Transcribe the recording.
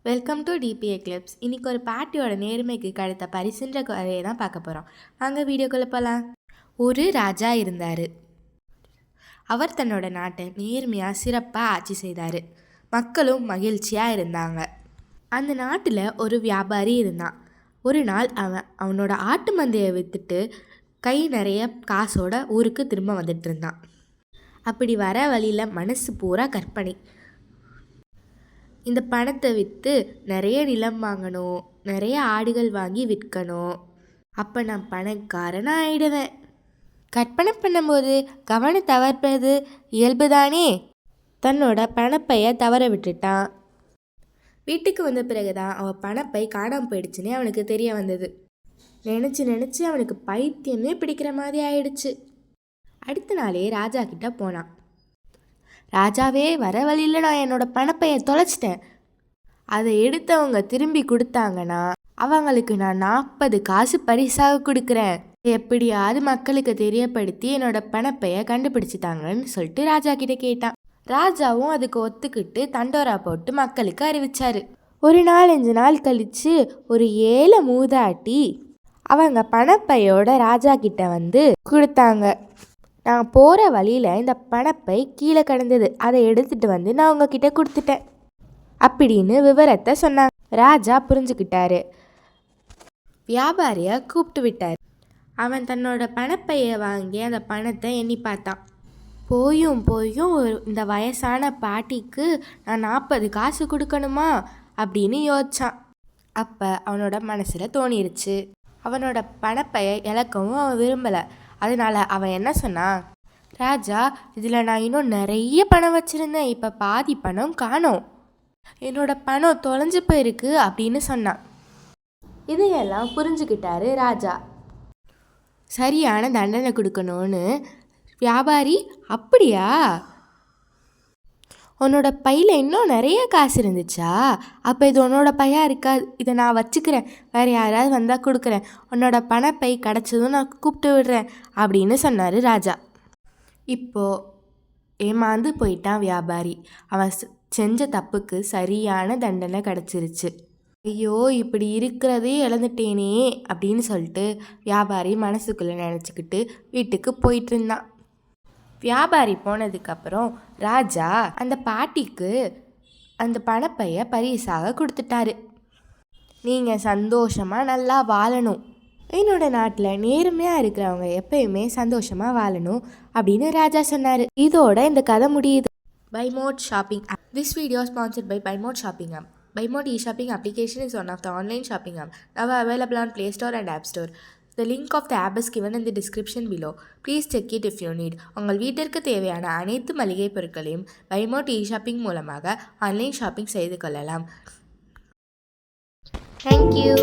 Welcome to DBA clips. இன்றைக்கி ஒரு பாட்டியோட நேர்மைக்கு கிடைத்த பரிசுன்ற கதையை தான் பார்க்க போகிறோம். வாங்க வீடியோக்குள்ளே போகலாம். ஒரு ராஜா இருந்தார். அவர் தன்னோட நாட்டை நேர்மையாக சிறப்பாக ஆட்சி செய்தார். மக்களும் மகிழ்ச்சியாக இருந்தாங்க. அந்த நாட்டில் ஒரு வியாபாரி இருந்தான். ஒரு நாள் அவனோட ஆட்டு மந்தையை விற்றுட்டு கை நிறைய காசோட ஊருக்கு திரும்ப வந்துட்டு இருந்தான். அப்படி வர வழியில் மனசு பூரா கற்பனை. இந்த பணத்தை விற்று நிறைய நிலம் வாங்கணும், நிறைய ஆடுகள் வாங்கி விற்கணும், அப்போ நான் பணக்காரனாக ஆயிடுவேன். கற்பனை பண்ணும்போது கவனம் தவறுவது இயல்புதானே. தன்னோட பணப்பையை தவற விட்டுட்டான். வீட்டுக்கு வந்த பிறகுதான் அவன் பணப்பை காணாமல் போயிடுச்சுன்னே அவனுக்கு தெரிய வந்தது. நினச்சி அவனுக்கு பைத்தியமே பிடிக்கிற மாதிரி ஆயிடுச்சு. அடுத்த நாளே ராஜா கிட்ட போனான். ராஜாவே, வர வழியில் நான் என்னோடய பணப்பையை தொலைச்சிட்டேன். அதை எடுத்தவங்க திரும்பி கொடுத்தாங்கன்னா அவங்களுக்கு நான் 40 காசு பரிசாக கொடுக்குறேன். எப்படியாவது மக்களுக்கு தெரியப்படுத்தி என்னோட பணப்பையை கண்டுபிடிச்சிட்டாங்கன்னு சொல்லிட்டு ராஜா கிட்ட கேட்டான். ராஜாவும் அதுக்கு ஒத்துக்கிட்டு தண்டோரா போட்டு மக்களுக்கு அறிவிச்சாரு. ஒரு 4-5 நாள் கழிச்சு ஒரு ஏழை மூதாட்டி அவங்க பணப்பையோட ராஜா கிட்ட வந்து கொடுத்தாங்க. நான் போகிற வழியில் இந்த பணப்பை கீழே கிடந்தது, அதை எடுத்துகிட்டு வந்து நான் உங்ககிட்ட கொடுத்துட்டேன் அப்படின்னு விவரத்தை சொன்னாங்க. ராஜா புரிஞ்சுக்கிட்டாரு. வியாபாரியை கூப்பிட்டு விட்டார். அவன் தன்னோட பணப்பையை வாங்கி அந்த பணத்தை எண்ணி பார்த்தான். போயும் இந்த வயசான பாட்டிக்கு நான் 40 காசு கொடுக்கணுமா அப்படின்னு யோசிச்சான். அப்போ அவனோட மனசில் தோணிருச்சு, அவனோட பணப்பையை இழக்கவும் அவன் விரும்பலை. அதனால் அவன் என்ன சொன்னான், ராஜா, இதில் நான் இன்னும் நிறைய பணம் வச்சுருந்தேன், இப்போ பாதி பணம் காணோம், என்னோட பணம் தொலைஞ்சு போயிருக்கு அப்படின்னு சொன்னான். இதையெல்லாம் புரிஞ்சுக்கிட்டாரு ராஜா. சரியான தண்டனை கொடுக்கணும்னு வியாபாரி, அப்படியா, உன்னோட பையில் இன்னும் நிறைய காசு இருந்துச்சா, அப்போ இது உன்னோட பையா இருக்காது, இதை நான் வச்சுக்கிறேன், வேறு யாராவது வந்தால் கொடுக்குறேன், உன்னோட பணப்பை கிடச்சதும் நான் கூப்பிட்டு விடுறேன் அப்படின்னு சொன்னார் ராஜா. இப்போது ஏமாந்து போயிட்டான் வியாபாரி. அவன் செஞ்ச தப்புக்கு சரியான தண்டனை கிடச்சிருச்சு. ஐயோ, இப்படி இருக்கிறதே இழந்துட்டேனே அப்படின்னு சொல்லிட்டு வியாபாரி மனசுக்குள்ளே நினச்சிக்கிட்டு வீட்டுக்கு போயிட்டு இருந்தான். வியாபாரி போனதுக்கப்புறம் ராஜா அந்த பாட்டிக்கு அந்த பணப்பையை பரிசாக கொடுத்துட்டாரு. நீங்கள் சந்தோஷமாக நல்லா வாழணும், என்னோட நாட்டில் நேர்மையாக இருக்கிறவங்க எப்பயுமே சந்தோஷமாக வாழணும் அப்படின்னு ராஜா சொன்னார். இதோட இந்த கதை முடியுது. பைமோட் shopping app. This video is sponsored by Buymote Shopping app. Buymote e-shopping application is one of the online shopping app now available on Play Store and App Store. The link of the app is given in the description below. Please check it if you need. உங்கள் வீட்டிற்கு தேவையான அனைத்து மளிகை பொருட்களையும் பைமோட் e-shopping மூலமாக online shopping செய்து கொள்ளலாம். Thank you.